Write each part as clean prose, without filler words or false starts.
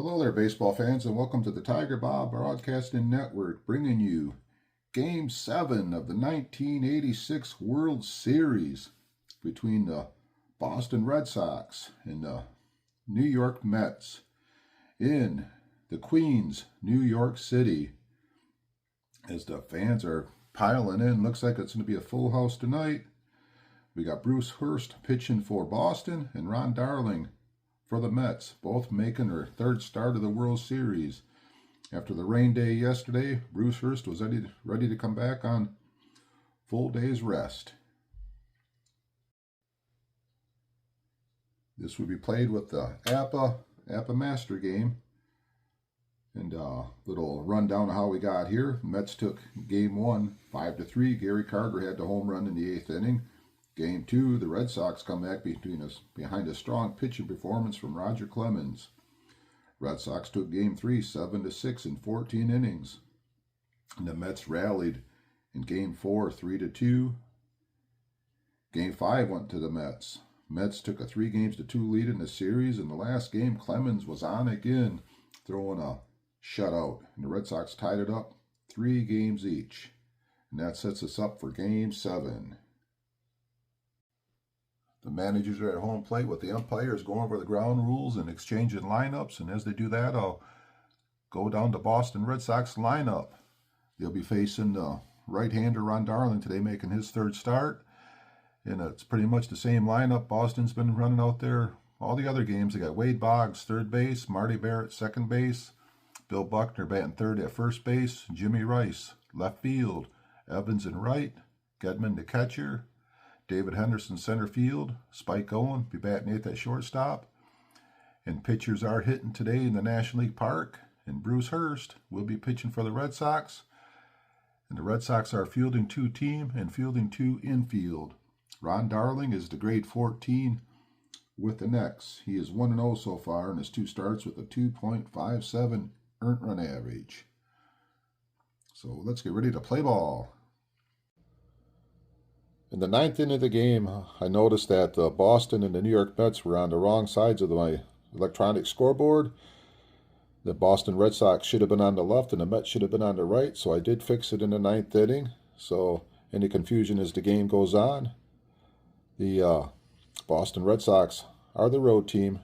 Hello there, baseball fans, and welcome to the Tigerbob Broadcasting Network, bringing you Game 7 of the 1986 World Series between the Boston Red Sox and the New York Mets in the Queens, New York City. As the fans are piling in, looks like it's going to be a full house tonight. We got Bruce Hurst pitching for Boston and Ron Darling for the Mets, both making their third start of the World Series. After the rain day yesterday, Bruce Hurst was ready to come back on full day's rest. This would be played with the Apba Master game. And a little rundown of how we got here. Mets took Game 1, 5-3. Gary Carter had the home run in the 8th inning. Game 2, the Red Sox come back behind a strong pitching performance from Roger Clemens. Red Sox took Game 3, 7-6 in 14 innings. And the Mets rallied in Game 4, 3-2. Game 5 went to the Mets. Mets took a 3-2 lead in the series. In the last game, Clemens was on again, throwing a shutout. And the Red Sox tied it up 3 games each. And that sets us up for Game 7. The managers are at home plate with the umpires going over the ground rules and exchanging lineups. And as they do that, I'll go down to Boston Red Sox lineup. They'll be facing the right-hander Ron Darling today, making his third start. And it's pretty much the same lineup Boston's been running out there all the other games. They got Wade Boggs, third base, Marty Barrett, second base, Bill Buckner batting third at first base, Jimmy Rice, left field, Evans in right, Gedman the catcher, David Henderson center field, Spike Owen be batting eighth at shortstop. And pitchers are hitting today in the National League Park. And Bruce Hurst will be pitching for the Red Sox. And the Red Sox are fielding 2 team and fielding 2 infield. Ron Darling is the grade 14 with the Knicks. He is 1-0 so far in his 2 starts with a 2.57 earned run average. So let's get ready to play ball. In the 9th inning of the game, I noticed that Boston and the New York Mets were on the wrong sides of my electronic scoreboard. The Boston Red Sox should have been on the left and the Mets should have been on the right, so I did fix it in the 9th inning. So any confusion as the game goes on. The Boston Red Sox are the road team,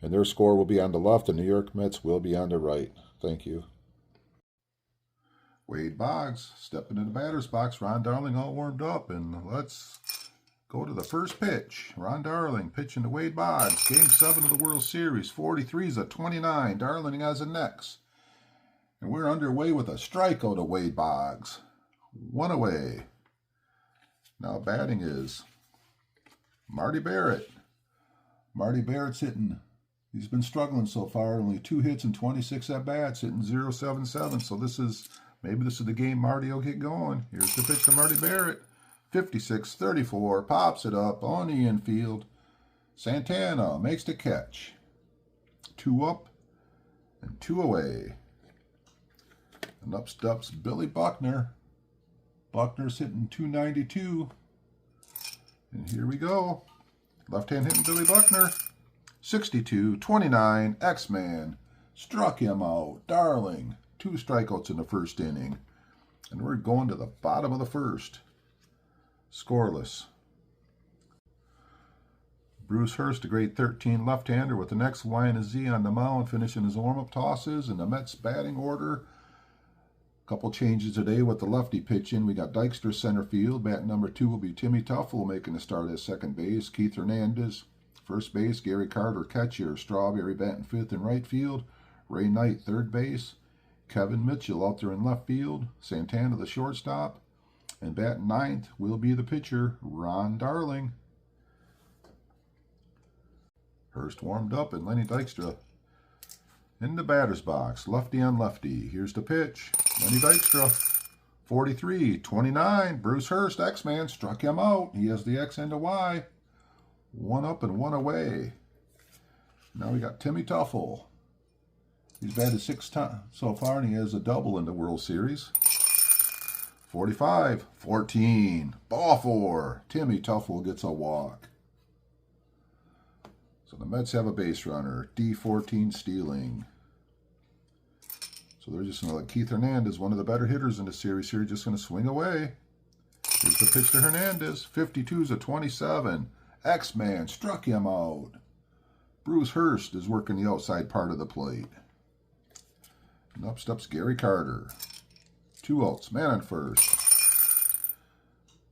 and their score will be on the left, and the New York Mets will be on the right. Thank you. Wade Boggs stepping in the batter's box. Ron Darling all warmed up, and let's go to the first pitch. Ron Darling pitching to Wade Boggs. Game 7 of the World Series. 43-29. Darling has the next. And we're underway with a strikeout to Wade Boggs. 1 away. Now batting is Marty Barrett. Marty Barrett's hitting. He's been struggling so far. Only 2 hits and 26 at-bats, hitting .077. So maybe this is the game Marty will get going. Here's the pitch to Marty Barrett. 56-34. Pops it up on the infield. Santana makes the catch. 2 up and 2 away. And up steps Billy Buckner. Buckner's hitting .292. And here we go. Left-hand hitting Billy Buckner. 62-29. X-Man struck him out. Darling. 2 strikeouts in the first inning. And we're going to the bottom of the first. Scoreless. Bruce Hurst, a grade 13 left-hander with the next Y and a Z on the mound, finishing his warm-up tosses. In the Mets batting order, a couple changes today with the lefty pitching. We got Dykstra center field. Bat number 2 will be Timmy Tuffle making a start at second base. Keith Hernandez, first base. Gary Carter, catcher. Strawberry batting 5th in right field. Ray Knight, third base. Kevin Mitchell out there in left field. Santana, the shortstop. And batting 9th will be the pitcher, Ron Darling. Hurst warmed up and Lenny Dykstra in the batter's box. Lefty on lefty. Here's the pitch. Lenny Dykstra. 43-29. Bruce Hurst, X-Man, struck him out. He has the X and the Y. 1 up and 1 away. Now we got Timmy Tuffle. He's batted 6 times so far, and he has a double in the World Series. 45-14. Ball 4. Timmy Tuffle gets a walk. So So the Mets have a base runner, D14 stealing. So they're just going to let Keith Hernandez, one of the better hitters in the series here, just going to swing away. Here's the pitch to Hernandez. 52's a 27. X-Man struck him out. Bruce Hurst is working the outside part of the plate. And up steps Gary Carter. 2 outs, man on first.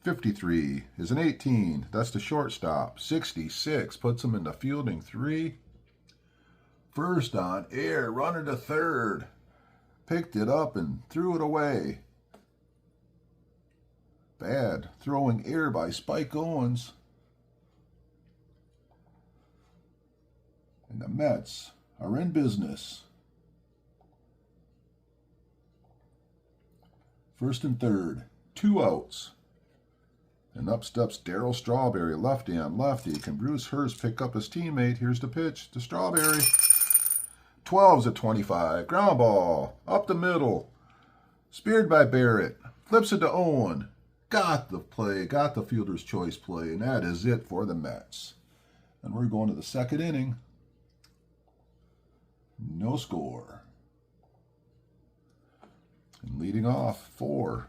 53 is an 18. That's the shortstop. 66 puts him in the fielding 3. First on air, runner to third. Picked it up and threw it away. Bad throwing error by Spike Owens. And the Mets are in business. First and third, 2 outs. And up steps Darryl Strawberry, lefty on lefty. Can Bruce Hurst pick up his teammate? Here's the pitch to Strawberry. 12's a 25. Ground ball. Up the middle. Speared by Barrett. Flips it to Owen. Got the play. Got the fielder's choice play. And that is it for the Mets. And we're going to the second inning. No score. And leading off for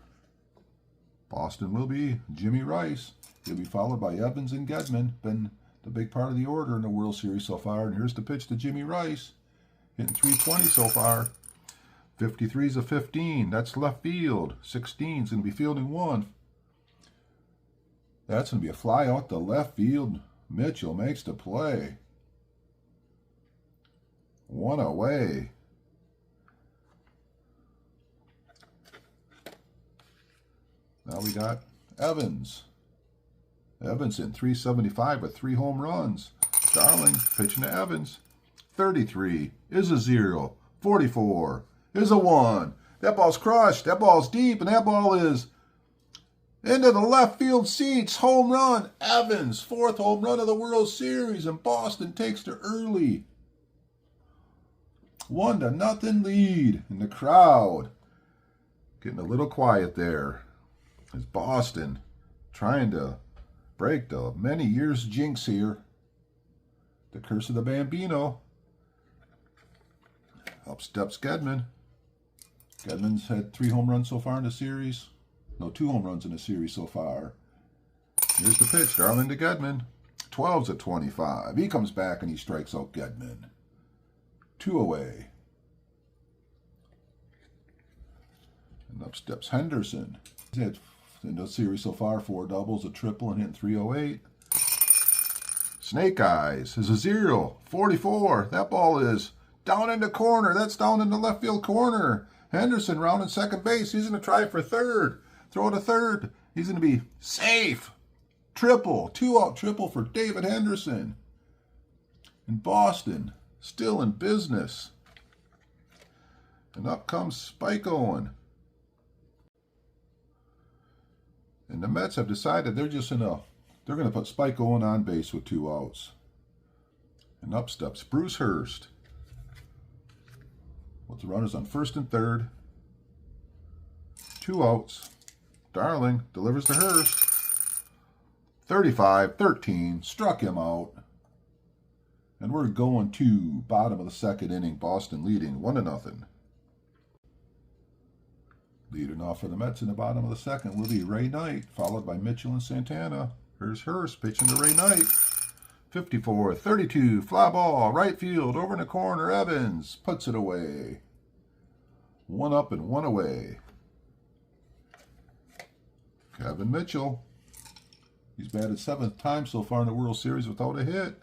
Boston will be Jimmy Rice. He'll be followed by Evans and Gedman. Been the big part of the order in the World Series so far. And here's the pitch to Jimmy Rice. Hitting 320 so far. 53's a 15. That's left field. 16's going to be fielding 1. That's going to be a fly out to left field. Mitchell makes the play. 1 away. Now we got Evans. Evans in 375 with 3 home runs. Darling pitching to Evans. 33 is a 0. 44 is a 1. That ball's crushed. That ball's deep, and that ball is into the left field seats. Home run. Evans, 4th home run of the World Series, and Boston takes the early 1-0 lead. And the crowd getting a little quiet there. As Boston trying to break the many years jinx here. The curse of the Bambino. Up steps Gedman. Gedman's had 3 home runs so far in the series. No, 2 home runs in the series so far. Here's the pitch. Darling to Gedman. 12's a 25. He comes back and he strikes out Gedman. 2 away. And up steps Henderson. He's had in the series so far 4 doubles, a triple, and hitting 308. Snake Eyes is a 0. 44. That ball is down in the corner. That's down in the left field corner. Henderson rounding second base. He's going to try for third. Throw to third. He's going to be safe. Triple. 2-out triple for David Henderson. And Boston still in business. And up comes Spike Owen. And the Mets have decided they're going to put Spike Owen on base with 2 outs. And up steps Bruce Hurst. With the runners on first and third. 2 outs. Darling delivers to Hurst. 35-13. Struck him out. And we're going to bottom of the second inning. Boston leading 1-0. Leading off for the Mets in the bottom of the second will be Ray Knight, followed by Mitchell and Santana. Here's Hurst pitching to Ray Knight. 54-32, fly ball, right field, over in the corner. Evans puts it away. 1 up and 1 away. Kevin Mitchell. He's batted 7th time so far in the World Series without a hit.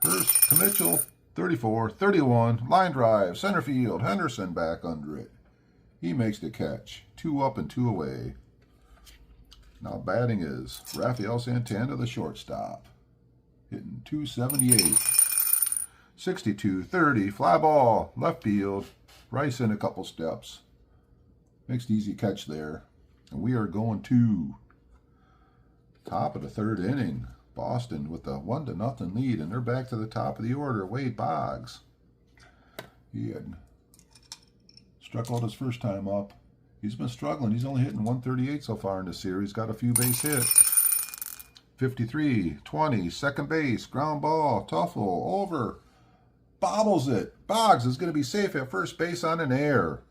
Hurst to Mitchell. 34-31, line drive, center field. Henderson back under it. He makes the catch. 2 up and 2 away. Now batting is Rafael Santana, the shortstop. Hitting 278. 62-30, fly ball, left field. Rice in a couple steps. Makes the easy catch there. And we are going to top of the third inning. Boston with a 1-0 lead, and they're back to the top of the order. Wade Boggs. He had struck out his first time up. He's been struggling. He's only hitting 138 so far in the series. Got a few base hits. 53, 20, second base, ground ball, Tuffle, over, bobbles it. Boggs is going to be safe at first base on an error.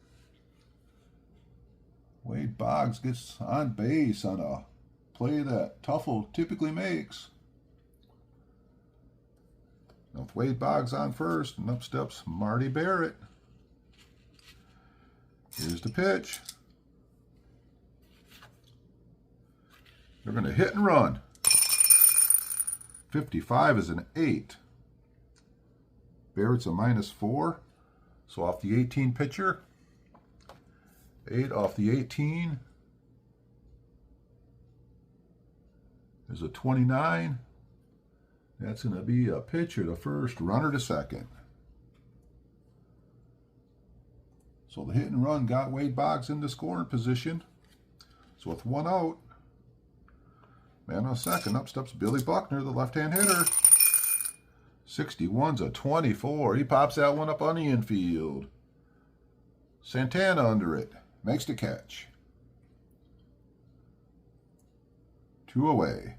Wade Boggs gets on base on a play that Tuffle typically makes. Now with Wade Boggs on first, and up steps Marty Barrett. Here's the pitch. They're going to hit and run. 55 is an 8. Barrett's a -4. So off the 18 pitcher, 8 off the 18 is a 29. That's going to be a pitcher to first, runner to second. So the hit and run got Wade Boggs into scoring position. So with 1 out, man on second, up steps Billy Buckner, the left-hand hitter. 61's a 24. He pops that one up on the infield. Santana under it. Makes the catch. 2 away.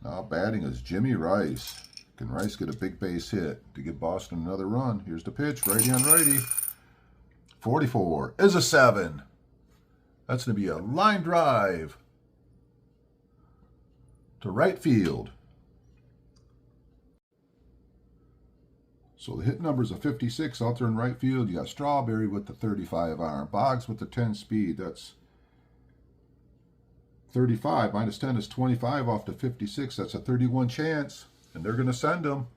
Now batting is Jimmy Rice. Can Rice get a big base hit to give Boston another run? Here's the pitch, righty on righty. 44 is a 7. That's going to be a line drive to right field. So the hit number's a 56 out there in right field. You got Strawberry with the 35 iron, Boggs with the 10 speed. That's 35 minus 10 is 25 off to 56. That's a 31 chance. And they're going to send him.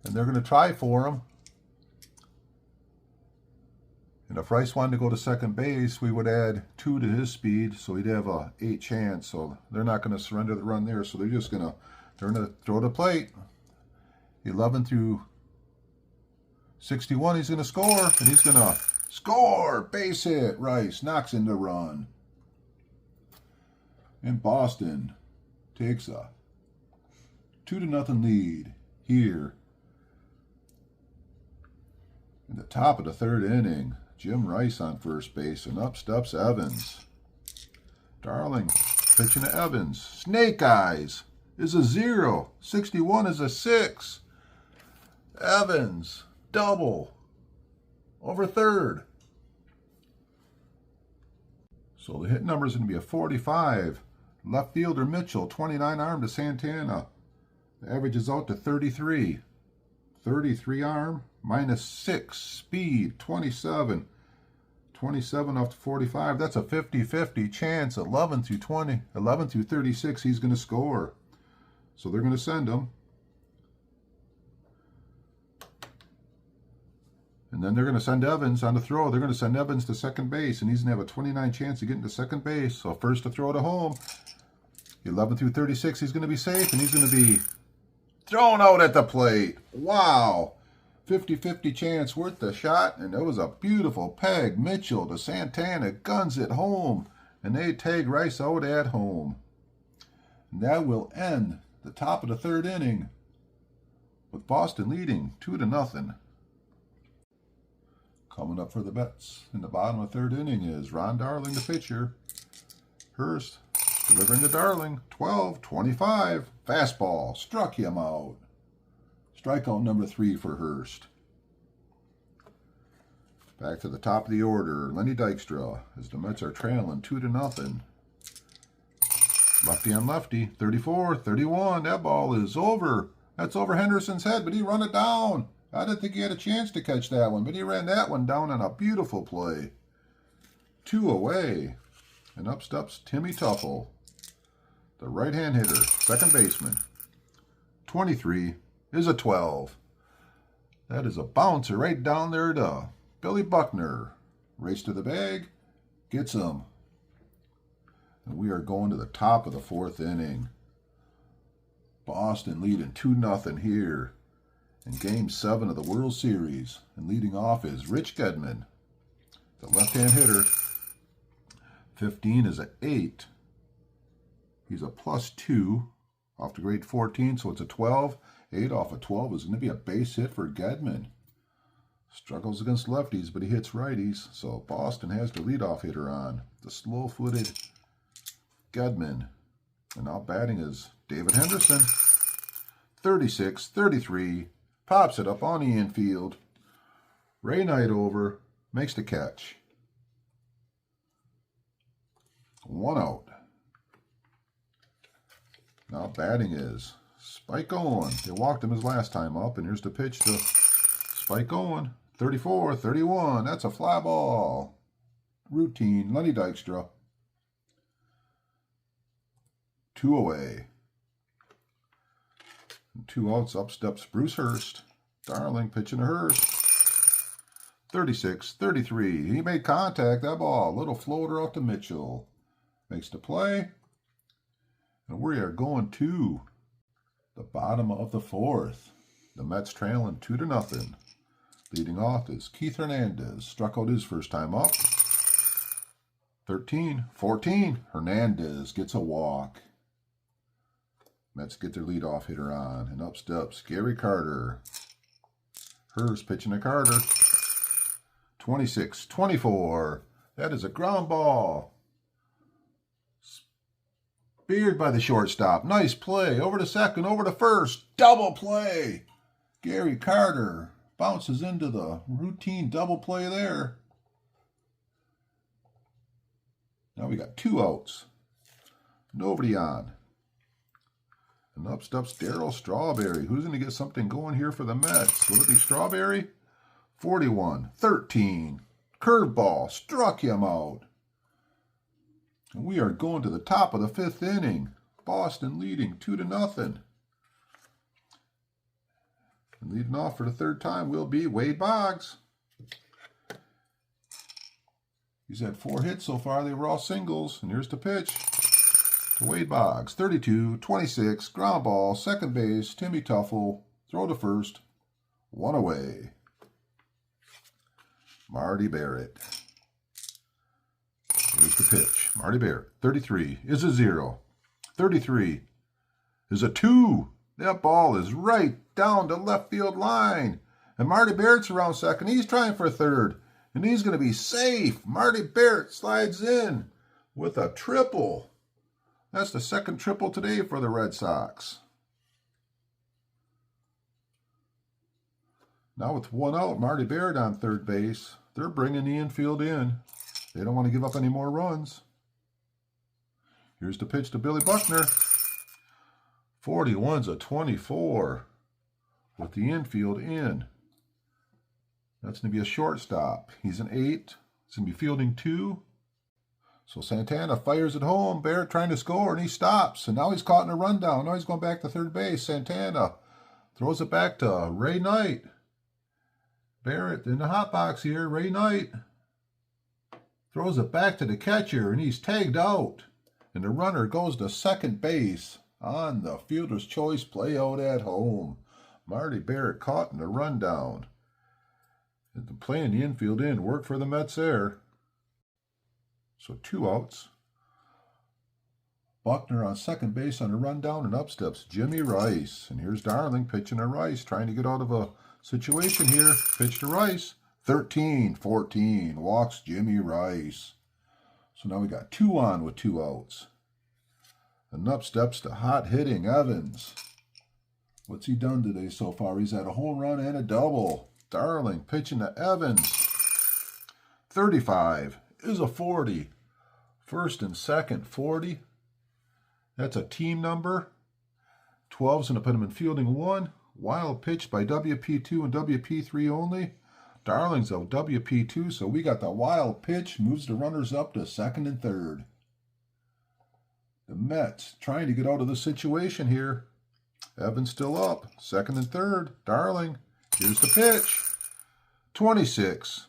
And they're going to try for him. And if Rice wanted to go to second base, we would add 2 to his speed, so he'd have a 8 chance. So they're not going to surrender the run there. So they're just going to throw the plate. 11 through 61, he's going to score, and he's going to score. Base hit. Rice knocks in the run. And Boston takes a 2-0 lead here in the top of the 3rd inning. Jim Rice on first base, and up steps Evans. Darling pitching to Evans. Snake Eyes is a 0. 61 is a 6. Evans, double, over third. So the hit number is going to be a 45. Left fielder Mitchell, 29 arm to Santana. The average is out to 33. 33 arm, -6. Speed, 27. 27 off to 45. That's a 50-50 chance. 11 through 20, 11 through 36, he's going to score. So they're going to send him. And then they're going to send Evans on the throw. They're going to send Evans to second base, and he's going to have a 29 chance of getting to second base. So first to throw to home. 11 through 36, he's going to be safe, and he's going to be thrown out at the plate. Wow. 50-50 chance worth the shot, and it was a beautiful peg. Mitchell to Santana, guns it home, and they tag Rice out at home. And that will end the top of the 3rd inning with Boston leading 2-0. Coming up for the bets in the bottom of the 3rd inning is Ron Darling, the pitcher. Hurst delivering to Darling. 12-25. Fastball. Struck him out. Strikeout number 3 for Hurst. Back to the top of the order. Lenny Dykstra as the Mets are trailing 2-0. Lefty on lefty. 34-31. That ball is over. That's over Henderson's head, but he run it down. I didn't think he had a chance to catch that one, but he ran that one down on a beautiful play. 2 away. And up steps Timmy Tuffle, the right-hand hitter, second baseman. 23 is a 12. That is a bouncer right down there to Billy Buckner. Race to the bag, gets him. And we are going to the top of the 4th inning. Boston leading 2-0 here in Game 7 of the World Series. And leading off is Rich Gedman, the left-hand hitter. 15 is an 8. He's a +2 off to grade 14, so it's a 12. 8 off of 12 is going to be a base hit for Gedman. Struggles against lefties, but he hits righties, so Boston has the leadoff hitter on. The slow-footed Gedman. And now batting is David Henderson. 36-33. Pops it up on the infield. Ray Knight over. Makes the catch. 1 out. Now batting is Spike Owen. They walked him his last time up, and here's the pitch to Spike Owen. 34-31. That's a fly ball. Routine. Lenny Dykstra. 2 away. And 2 outs. Up steps Bruce Hurst. Darling pitching to Hurst. 36-33. He made contact. That ball. Little floater out to Mitchell. Makes the play. And we are going to the bottom of the 4th. The Mets trailing 2-0. Leading off is Keith Hernandez. Struck out his first time up. 13-14. Hernandez gets a walk. Mets get their leadoff hitter on. And up steps Gary Carter. Hurst pitching to Carter. 26-24. That is a ground ball. Speared by the shortstop. Nice play. Over to second. Over to first. Double play. Gary Carter bounces into the routine double play there. Now we got 2 outs. Nobody on. And up steps Darryl Strawberry. Who's going to get something going here for the Mets? Will it be Strawberry? 41-13. Curveball. Struck him out. And we are going to the top of the 5th inning. Boston leading 2-0. And leading off for the 3rd time will be Wade Boggs. He's had 4 hits so far. They were all singles. And here's the pitch to Wade Boggs. 32-26. Ground ball. Second base. Timmy Tuffle. Throw to first. 1 away. Marty Barrett. Here's the pitch. Marty Barrett. 33 is a 0. 33 is a 2. That ball is right down the left field line. And Marty Barrett's around second. He's trying for third. And he's going to be safe. Marty Barrett slides in with a triple. That's the 2nd triple today for the Red Sox. Now with 1 out, Marty Barrett on third base. They're bringing the infield in. They don't want to give up any more runs. Here's the pitch to Billy Buckner. 41's a 24 with the infield in. That's going to be a shortstop. He's an 8. He's going to be fielding 2. So Santana fires at home. Barrett trying to score, and he stops. And now he's caught in a rundown. Now he's going back to third base. Santana throws it back to Ray Knight. Barrett in the hot box here. Ray Knight throws it back to the catcher, and he's tagged out. And the runner goes to second base on the fielder's choice play out at home. Marty Barrett caught in the rundown. And the play in the infield in worked for the Mets there. So 2 outs. Buckner on second base on a rundown, and up steps Jimmy Rice. And here's Darling pitching to Rice, trying to get out of a situation here. Pitch to Rice. 13-14. Walks Jimmy Rice. So now we got 2 on with 2 outs. And up steps the hot-hitting Evans. What's he done today so far? He's had a home run and a double. Darling pitching to Evans. 35 is a 40. First and second, 40. That's a team number. 12's going to put him in fielding 1. Wild pitch by WP2 and WP3 only. Darling's a WP2, so we got the wild pitch. Moves the runners up to second and third. The Mets trying to get out of the situation here. Evans still up. Second and third. Darling. Here's the pitch. 26.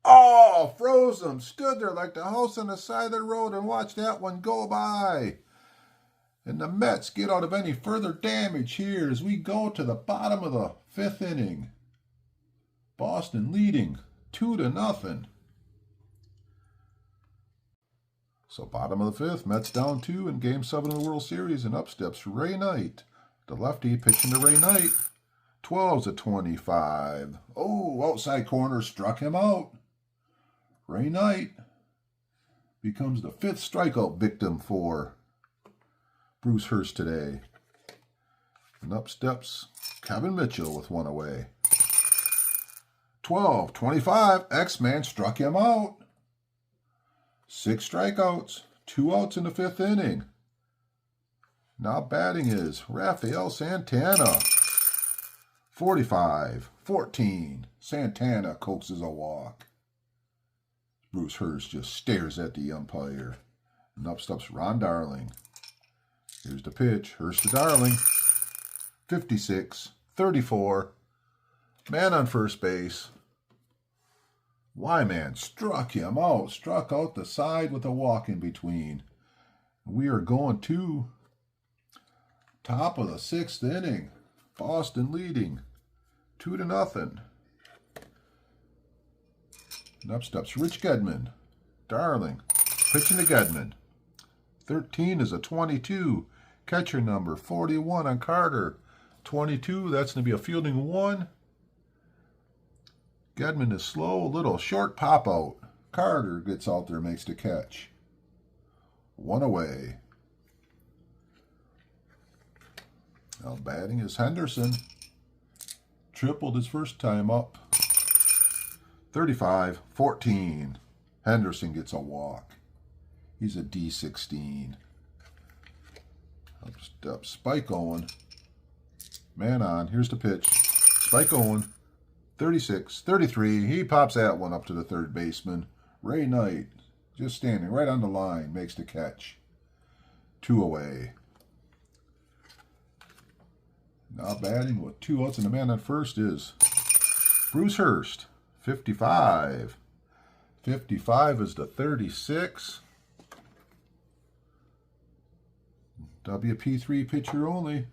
Oh, froze him. Stood there like the house on the side of the road and watched that one go by. And the Mets get out of any further damage here as we go to the bottom of the 5th inning. Boston leading 2-0. So bottom of the 5th, Mets down 2 in Game 7 of the World Series, and up steps Ray Knight. The lefty pitching to Ray Knight. 12's a 25. Oh, outside corner struck him out. Ray Knight becomes the 5th strikeout victim for Bruce Hurst today. And up steps Kevin Mitchell with 1 away. 12-25, X-Man struck him out. 6 strikeouts, 2 outs in the 5th inning. Now batting is Rafael Santana. 45-14, Santana coaxes a walk. Bruce Hurst just stares at the umpire. And up steps Ron Darling. Here's the pitch. Hurst to Darling. 56-34. Man on first base. Wyman struck him out. Struck out the side with a walk in between. We are going to top of the 6th inning. Boston leading 2-0. And up steps Rich Gedman. Darling pitching to Gedman. 13 is a 22. Catcher number 41 on Carter. 22, that's going to be a fielding 1. Gedman is slow, a little short pop out. Carter gets out there, makes the catch. 1 away. Now batting is Henderson. Tripled his first time up. 35-14. Henderson gets a walk. He's a D16. Up step Spike Owen. Man on. Here's the pitch. Spike Owen. 36-33. He pops that one up to the third baseman. Ray Knight, just standing right on the line, makes the catch. 2 away. Now batting with 2 outs and the man on first is Bruce Hurst. 55. 55 is the 36. WP3 pitcher only.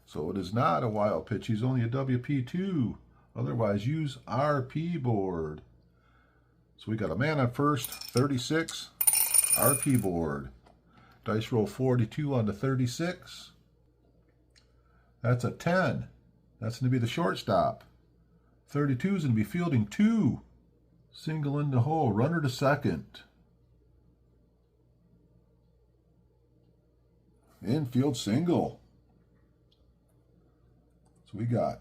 So it is not a wild pitch. He's only a WP2. Otherwise, use RP board. So we got a man on first, 36, RP board. Dice roll 42 on the 36. That's a 10. That's going to be the shortstop. 32 is going to be fielding 2. Single in the hole, runner to second. Infield single. So we got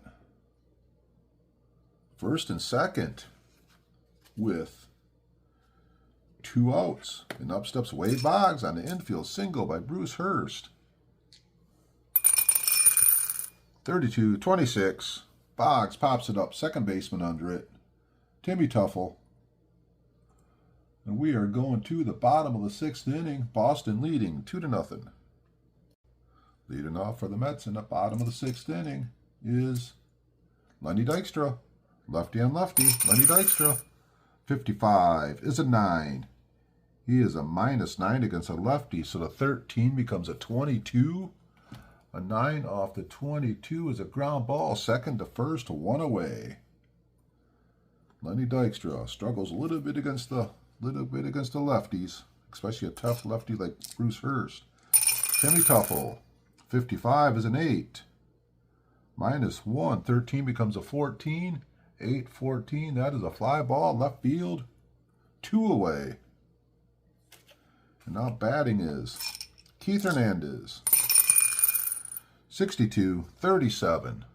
first and second with 2 outs. And up steps Wade Boggs on the infield single by Bruce Hurst. 32-26. Boggs pops it up. Second baseman under it. Timmy Tuffle. And we are going to the bottom of the 6th inning. Boston leading 2-0. Leading off for the Mets in the bottom of the 6th inning is Lenny Dykstra. Lefty on lefty. Lenny Dykstra. 55 is a 9. He is a -9 against a lefty, so the 13 becomes a 22. A 9 off the 22 is a ground ball. Second to first, 1 away. Lenny Dykstra struggles a little bit against the lefties, especially a tough lefty like Bruce Hurst. Timmy Tuffle. 55 is an 8. -1. 13 becomes a 14. 8-14. That is a fly ball. Left field. 2 away. And now batting is Keith Hernandez. 62-37.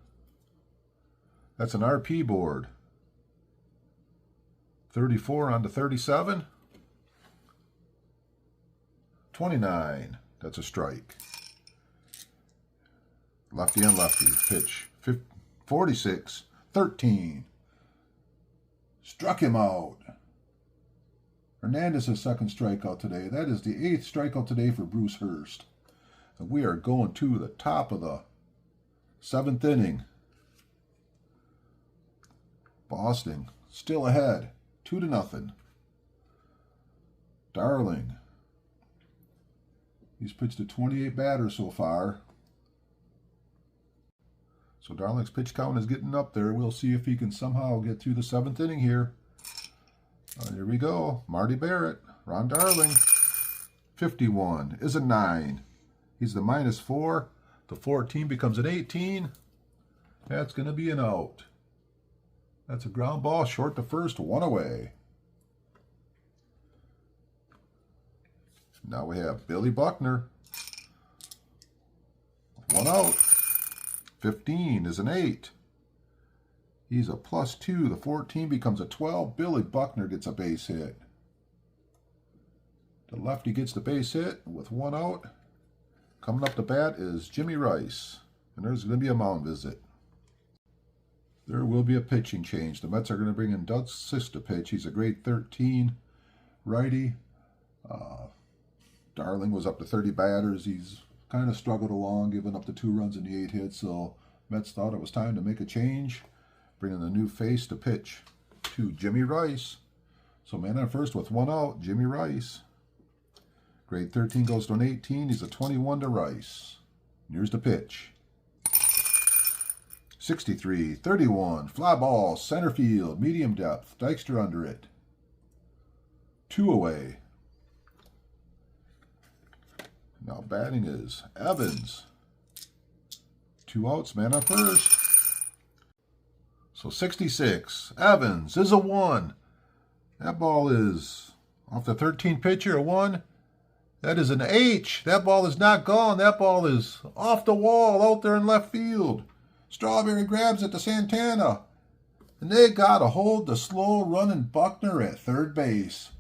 That's an RP board. 34 on to 37. 29. That's a strike. Lefty on lefty. Pitch. 46-13. Struck him out. Hernandez's second strikeout today. That is the 8th strikeout today for Bruce Hurst. And we are going to the top of the 7th inning. Boston still ahead. 2-0. Darling. He's pitched to 28 batters so far. So Darling's pitch count is getting up there. We'll see if he can somehow get through the 7th inning here. Here we go. Marty Barrett. Ron Darling. 51 is a 9. He's the -4. The 14 becomes an 18. That's going to be an out. That's a ground ball short to first, 1 away. Now we have Billy Buckner. 1 out. 15 is an 8. He's a +2. The 14 becomes a 12. Billy Buckner gets a base hit. The lefty gets the base hit with 1 out. Coming up to bat is Jimmy Rice. And there's going to be a mound visit. There will be a pitching change. The Mets are going to bring in Doug Sis to pitch. He's a grade 13 righty. Darling was up to 30 batters. He's kind of struggled along, giving up the 2 runs in the 8 hits. So Mets thought it was time to make a change, bringing a new face to pitch to Jimmy Rice. So man on first with 1 out, Jimmy Rice. Grade 13 goes to an 18. He's a 21 to Rice. Here's the pitch. 63, 31, fly ball, center field, medium depth, Dykstra under it. 2 away. Now batting is Evans. 2 outs, man on first. So 66, Evans is a 1. That ball is off the 13 pitcher, a 1. That is an H. That ball is not gone. That ball is off the wall out there in left field. Strawberry grabs it to Santana. And they got to hold the slow running Buckner at third base.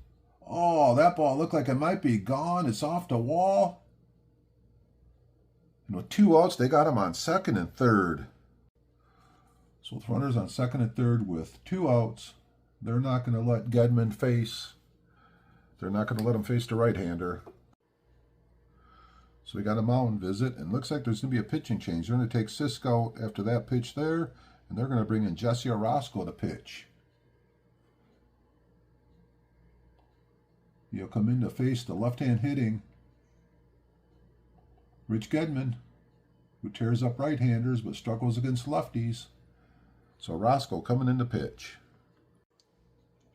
Oh, that ball looked like it might be gone. It's off the wall. And with 2 outs, they got him on second and third. So with runners on second and third with 2 outs, they're not going to let Gedman face. They're not going to let him face the right-hander. So we got a mound visit, and looks like there's going to be a pitching change. They're going to take Cisco after that pitch there, and they're going to bring in Jesse Orozco to pitch. He'll come in to face the left-hand hitting Rich Gedman, who tears up right-handers but struggles against lefties. So Orozco coming in to pitch.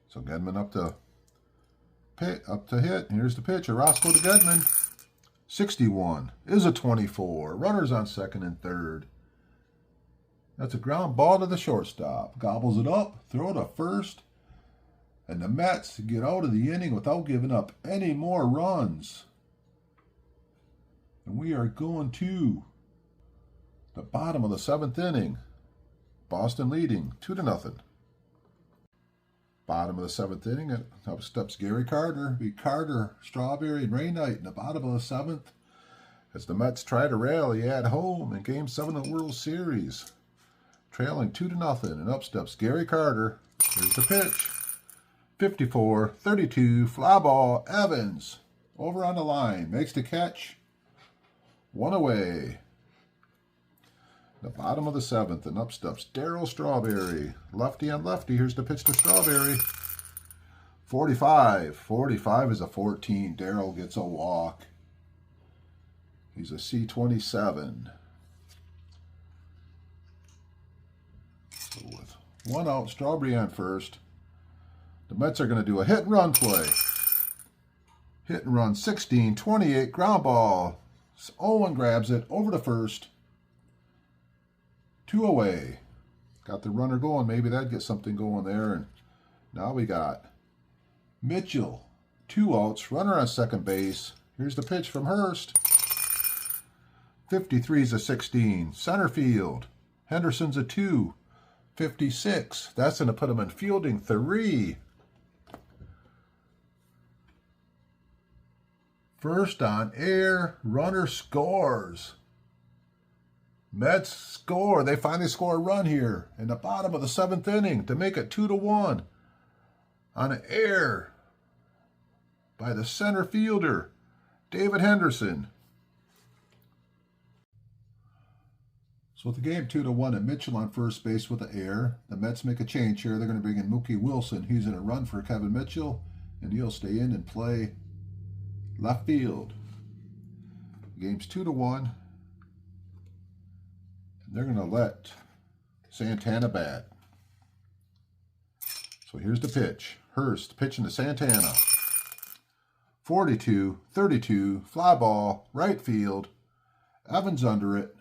So Gedman up to hit. Here's the pitch. Orozco to Gedman. 61 is a 24. Runners on second and third. That's a ground ball to the shortstop. Gobbles it up, throw it to first. And the Mets get out of the inning without giving up any more runs. And we are going to the bottom of the 7th inning. Boston leading 2-0. Bottom of the 7th inning, up steps Gary Carter. Be Carter, Strawberry, and Ray Knight in the bottom of the 7th as the Mets try to rally at home in Game 7 of the World Series. Trailing 2-0, and up steps Gary Carter. Here's the pitch. 54, 32, fly ball, Evans. Over on the line, makes the catch. 1 away. The bottom of the 7th, and up steps Darryl Strawberry. Lefty on lefty. Here's the pitch to Strawberry. 45. 45 is a 14. Darryl gets a walk. He's a C27. So with 1 out, Strawberry on first. The Mets are going to do a hit and run play. Hit and run 16, 28, ground ball. Owen grabs it over to first. 2 away. Got the runner going. Maybe that'd get something going there. And now we got Mitchell. 2 outs. Runner on second base. Here's the pitch from Hurst. 53 is a 16. Center field. Henderson's a 2. 56. That's going to put him in fielding 3. First on air. Runner scores. Mets score. They finally score a run here in the bottom of the 7th inning to make it 2-1 on an error by the center fielder, David Henderson. So with the game 2-1 and Mitchell on first base with the error, the Mets make a change here. They're going to bring in Mookie Wilson. He's in a run for Kevin Mitchell, and he'll stay in and play left field. The game's 2-1. They're going to let Santana bat. So here's the pitch. Hurst pitching to Santana. 42, 32, fly ball, right field. Evans under it.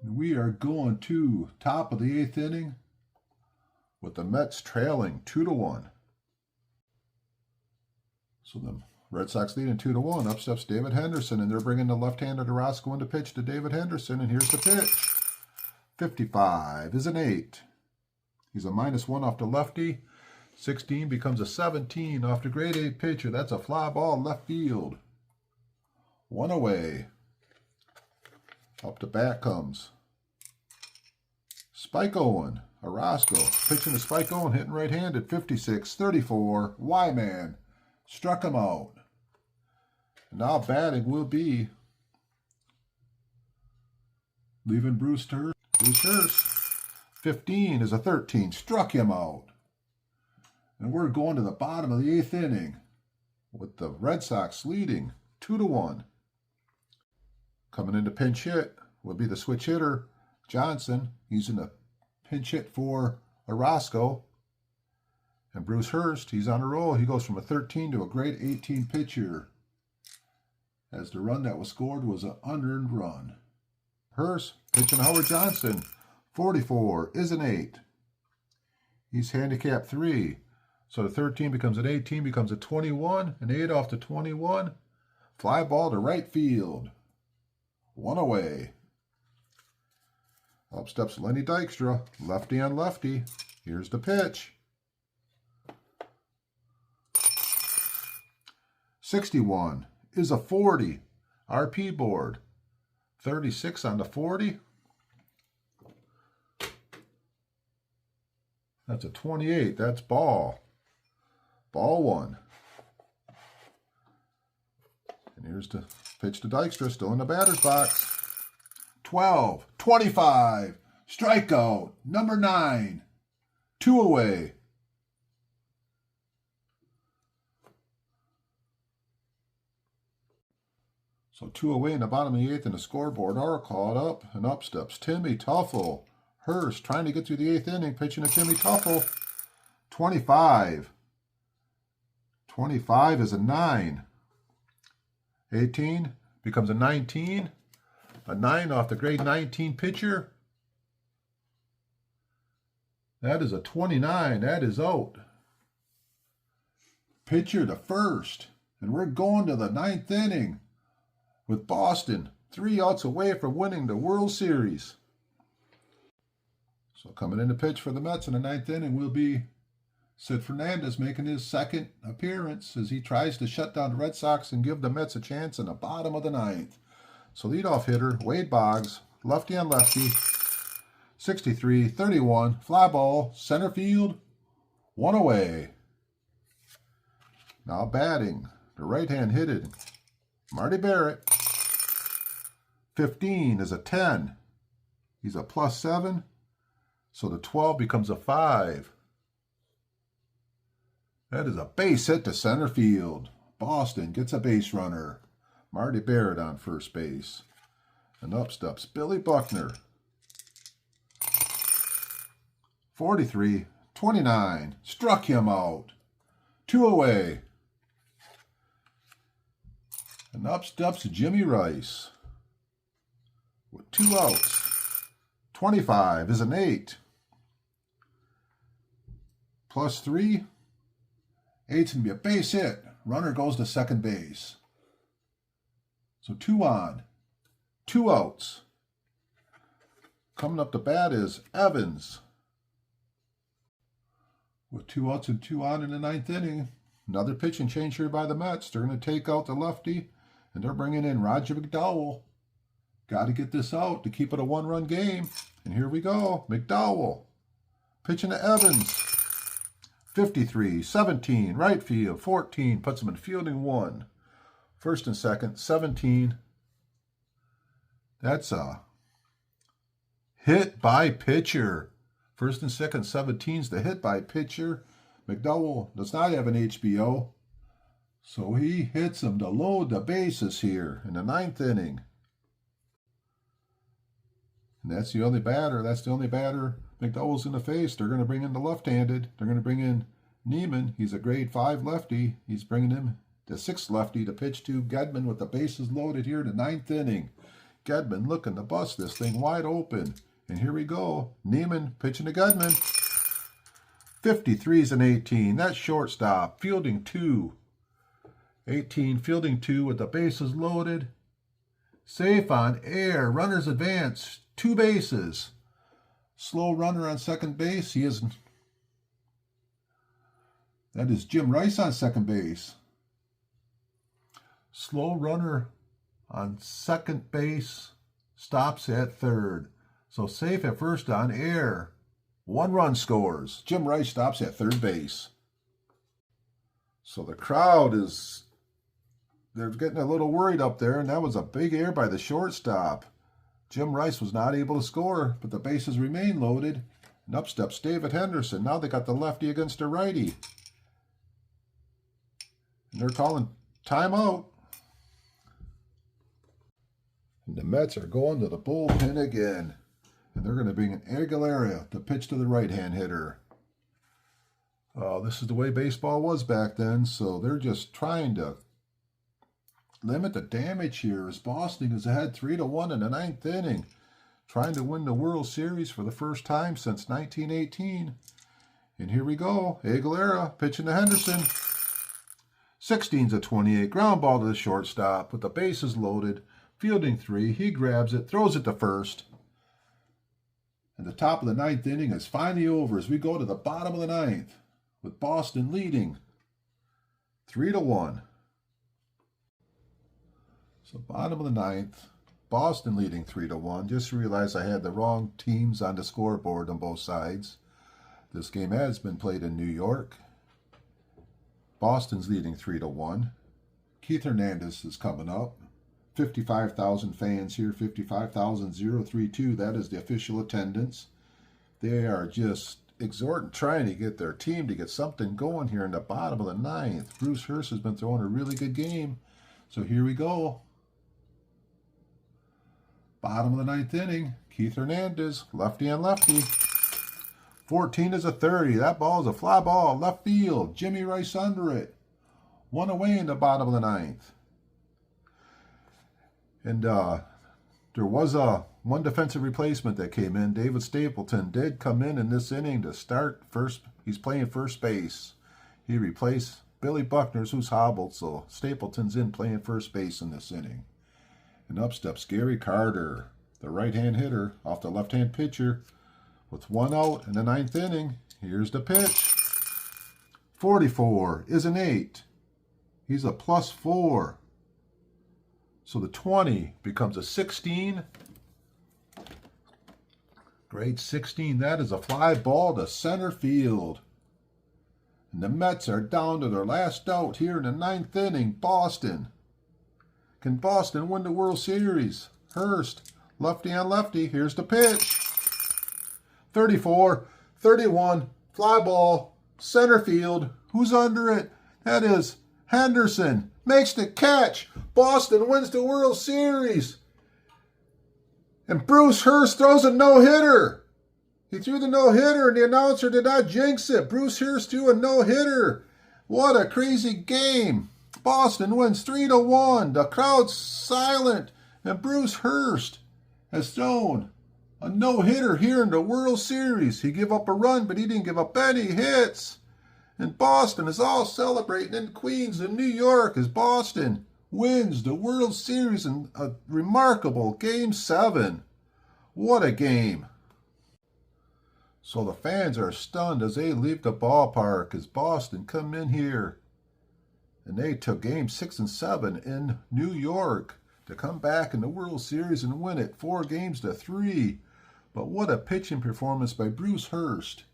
We are going to top of the 8th inning with the Mets trailing 2-1. So the Red Sox leading 2-1. Up steps David Henderson, and they're bringing the left-handed Orozco in to pitch to David Henderson, and here's the pitch. 55 is an 8. He's a -1 off the lefty. 16 becomes a 17 off the grade 8 pitcher. That's a fly ball left field. 1 away. Up to bat comes Spike Owen. Orozco pitching to Spike Owen, hitting right-handed. 56-34. Y-man struck him out. And now batting will be leaving Bruce Hurst. 15 is a 13. Struck him out. And we're going to the bottom of the 8th inning with the Red Sox leading 2-1. Coming in to pinch hit will be the switch hitter, Johnson. He's in a pinch hit for Orozco. And Bruce Hurst, he's on a roll. He goes from a 13 to a grade 18 pitcher, as the run that was scored was an unearned run. Hurst pitching Howard Johnson. 44 is an 8. He's handicapped 3. So the 13 becomes an 18, becomes a 21. An 8 off the 21. Fly ball to right field. 1 away. Up steps Lenny Dykstra. Lefty on lefty. Here's the pitch. 61 is a 40. RP board. 36 on the 40. That's a 28. That's ball. Ball 1. And here's the pitch to Dykstra, still in the batter's box. 12, 25, strikeout, number 9. 2 away. So 2 away in the bottom of the 8th, and the scoreboard are called up. And up steps Timmy Tuffle. Hurst trying to get through the 8th inning, pitching to Timmy Tuffle. 25. 25 is a 9. 18 becomes a 19. A 9 off the grade 19 pitcher. That is a 29. That is out. Pitcher to first. And we're going to the 9th inning with Boston 3 outs away from winning the World Series. So coming in to pitch for the Mets in the 9th inning will be Sid Fernandez, making his 2nd appearance as he tries to shut down the Red Sox and give the Mets a chance in the bottom of the 9th. So leadoff hitter, Wade Boggs, lefty on lefty, 63-31, fly ball, center field, 1 away. Now batting, the right-hand hitted Marty Barrett. 15 is a 10. He's a +7. So the 12 becomes a 5. That is a base hit to center field. Boston gets a base runner. Marty Barrett on first base. And up steps Billy Buckner. 43-29. Struck him out. 2 away. And up steps Jimmy Rice with 2 outs. 25 is an 8. +3. 8's going to be a base hit. Runner goes to second base. So 2 on. 2 outs. Coming up to bat is Evans. With 2 outs and 2 on in the 9th inning. Another pitching change here by the Mets. They're going to take out the lefty, and they're bringing in Roger McDowell. Got to get this out to keep it a 1-run game. And here we go. McDowell pitching to Evans. 53-17, right field, 14, puts him in fielding 1. First and second, 17. That's a hit by pitcher. First and second, 17's the hit by pitcher. McDowell does not have an HBO, so he hits him to load the bases here in the 9th inning. And that's the only batter. McDowell's in the face. They're going to bring in the left-handed. They're going to bring in Neiman. He's a grade 5 lefty. He's bringing him the 6th lefty to pitch to Gedman with the bases loaded here in the 9th inning. Gedman looking to bust this thing wide open. And here we go. Neiman pitching to Gedman. 53's an 18. That's shortstop. Fielding 2. 18, fielding 2 with the bases loaded. Safe on air, runners advance, 2 bases. Slow runner on second base. That is Jim Rice on second base. Slow runner on second base, stops at third. So safe at first on air. 1 run scores. Jim Rice stops at third base. So the crowd they're getting a little worried up there, and that was a big error by the shortstop. Jim Rice was not able to score, but the bases remain loaded. And up steps David Henderson. Now they got the lefty against a righty. And they're calling timeout. And the Mets are going to the bullpen again. And they're going to bring in Aguilera to pitch to the right-hand hitter. This is the way baseball was back then, so they're just trying to limit the damage here as Boston is ahead 3-1 in the 9th inning, trying to win the World Series for the first time since 1918. And here we go. Aguilera pitching to Henderson. 16's a 28. Ground ball to the shortstop with the bases loaded. Fielding 3. He grabs it, throws it to first. And the top of the 9th inning is finally over as we go to the bottom of the 9th with Boston leading 3-1. So bottom of the 9th, Boston leading 3-1. Just realized I had the wrong teams on the scoreboard on both sides. This game has been played in New York. Boston's leading 3-1. Keith Hernandez is coming up. 55,000 fans here, 55,032. That is the official attendance. They are just exhorting, trying to get their team to get something going here in the bottom of the 9th. Bruce Hurst has been throwing a really good game. So here we go. Bottom of the 9th inning. Keith Hernandez, lefty on lefty. 14 is a 30. That ball is a fly ball, left field. Jimmy Rice under it. 1 away in the bottom of the 9th. And there was one defensive replacement that came in. David Stapleton did come in this inning to start first. He's playing first base. He replaced Billy Buckner's, who's hobbled, so Stapleton's in playing first base in this inning. And up steps Gary Carter, the right-hand hitter, off the left-hand pitcher. With 1 out in the 9th inning, here's the pitch. 44 is an 8. He's a +4. So the 20 becomes a 16. Grade 16, that is a fly ball to center field. And the Mets are down to their last out here in the 9th inning. Boston. Can Boston win the World Series? Hurst, lefty on lefty. Here's the pitch. 34, 31, fly ball, center field. Who's under it? That is Henderson. Makes the catch. Boston wins the World Series. And Bruce Hurst throws a no-hitter. He threw the no-hitter, and the announcer did not jinx it. Bruce Hurst threw a no-hitter. What a crazy game. Boston wins 3-1. The crowd's silent, and Bruce Hurst has thrown a no-hitter here in the World Series. He gave up a run, but he didn't give up any hits. And Boston is all celebrating in Queens and New York as Boston wins the World Series in a remarkable Game 7. What a game. So the fans are stunned as they leave the ballpark as Boston come in here. And they took Game 6 and 7 in New York to come back in the World Series and win it 4-3. But what a pitching performance by Bruce Hurst.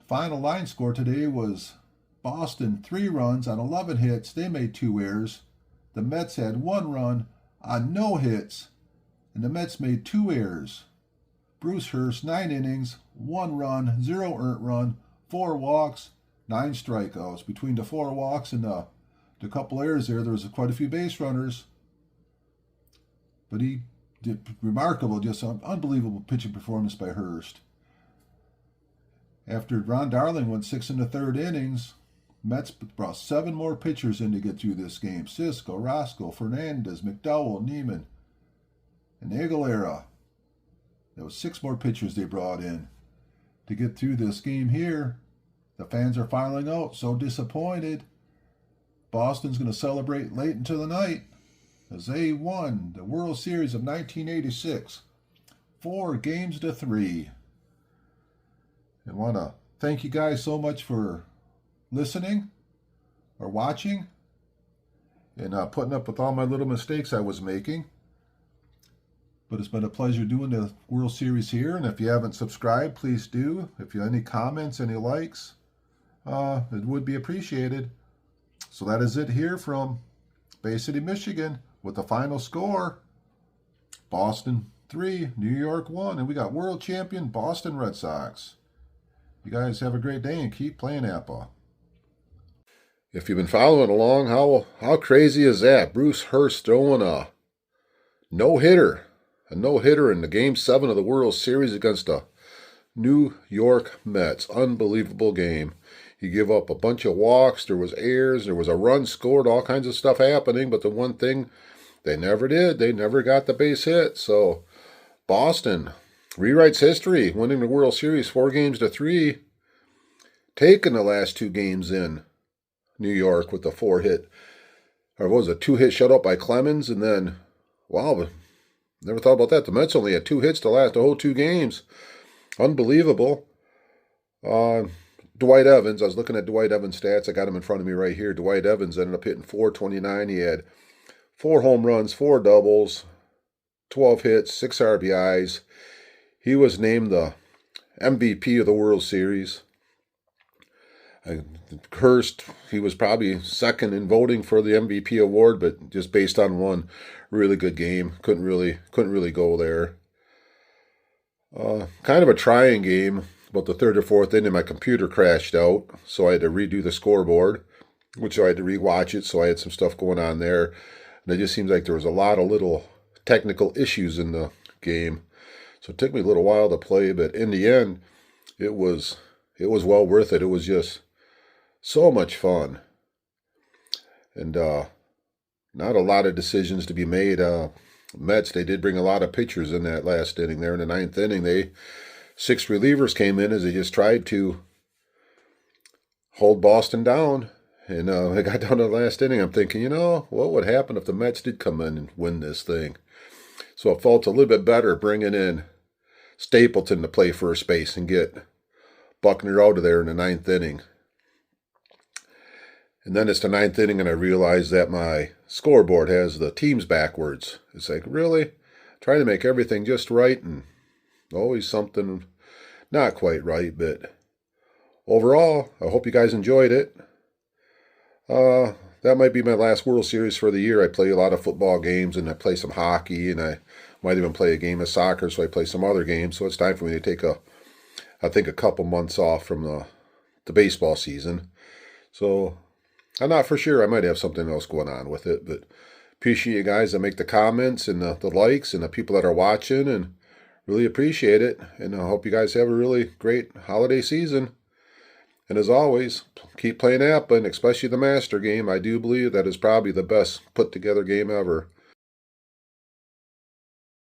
Final line score today was Boston 3 runs on 11 hits. They made 2 errors. The Mets had 1 run on no hits, and the Mets made 2 errors. Bruce Hurst, 9 innings, 1 run, 0 earned run, 4 walks, 9 strikeouts. Between the 4 walks and the couple errors there was quite a few base runners. But he did remarkable, just an unbelievable pitching performance by Hurst. After Ron Darling went 6 in the 3rd innings, Mets brought 7 more pitchers in to get through this game. Cisco, Roscoe, Fernandez, McDowell, Neiman, and Aguilera. There was 6 more pitchers they brought in to get through this game here. The fans are filing out, so disappointed. Boston's going to celebrate late into the night as they won the World Series of 1986, 4-3. And want to thank you guys so much for listening or watching and putting up with all my little mistakes I was making. But it's been a pleasure doing the World Series here. And if you haven't subscribed, please do. If you have any comments, any likes, it would be appreciated. So that is it here from Bay City, Michigan, with the final score. Boston 3, New York 1, and we got world champion Boston Red Sox. You guys have a great day and keep playing Apba. If you've been following along, how crazy is that? Bruce Hurst throwing a no-hitter in the Game 7 of the World Series against the New York Mets. Unbelievable game. He gave up a bunch of walks, there was errors, there was a run scored, all kinds of stuff happening, but the one thing they never did, they never got the base hit. So Boston rewrites history, winning the World Series 4-3, taking the last 2 games in New York with the 4-hit, or what was it, 2-hit shutout by Clemens, and then, wow, never thought about that. The Mets only had 2 hits to last the whole 2 games. Unbelievable. Dwight Evans, I was looking at Dwight Evans' stats. I got him in front of me right here. Dwight Evans ended up hitting .429. He had 4 home runs, 4 doubles, 12 hits, 6 RBIs. He was named the MVP of the World Series. Hurst, he was probably second in voting for the MVP award, but just based on one really good game, couldn't really go there. Kind of a trying game. About the 3rd or 4th inning, my computer crashed out, so I had to redo the scoreboard, which I had to rewatch it, so I had some stuff going on there. And it just seems like there was a lot of little technical issues in the game. So it took me a little while to play, but in the end, it was well worth it. It was just so much fun. And not a lot of decisions to be made. Mets, they did bring a lot of pitchers in that last inning there. In the 9th inning, 6 relievers came in as they just tried to hold Boston down. And I got down to the last inning. I'm thinking, what would happen if the Mets did come in and win this thing? So it felt a little bit better bringing in Stapleton to play first base and get Buckner out of there in the 9th inning. And then it's the 9th inning, and I realized that my scoreboard has the teams backwards. It's like, really? Trying to make everything just right, and always something not quite right. But overall, I hope you guys enjoyed it. That might be my last World Series for the year. I play a lot of football games, and I play some hockey, and I might even play a game of soccer, so I play some other games. So it's time for me to take a couple months off from the baseball season. So I'm not for sure. I might have something else going on with it, but appreciate you guys that make the comments and the likes and the people that are watching, and really appreciate it. And I hope you guys have a really great holiday season. And as always, keep playing Apba, and especially the Master game. I do believe that is probably the best put together game ever.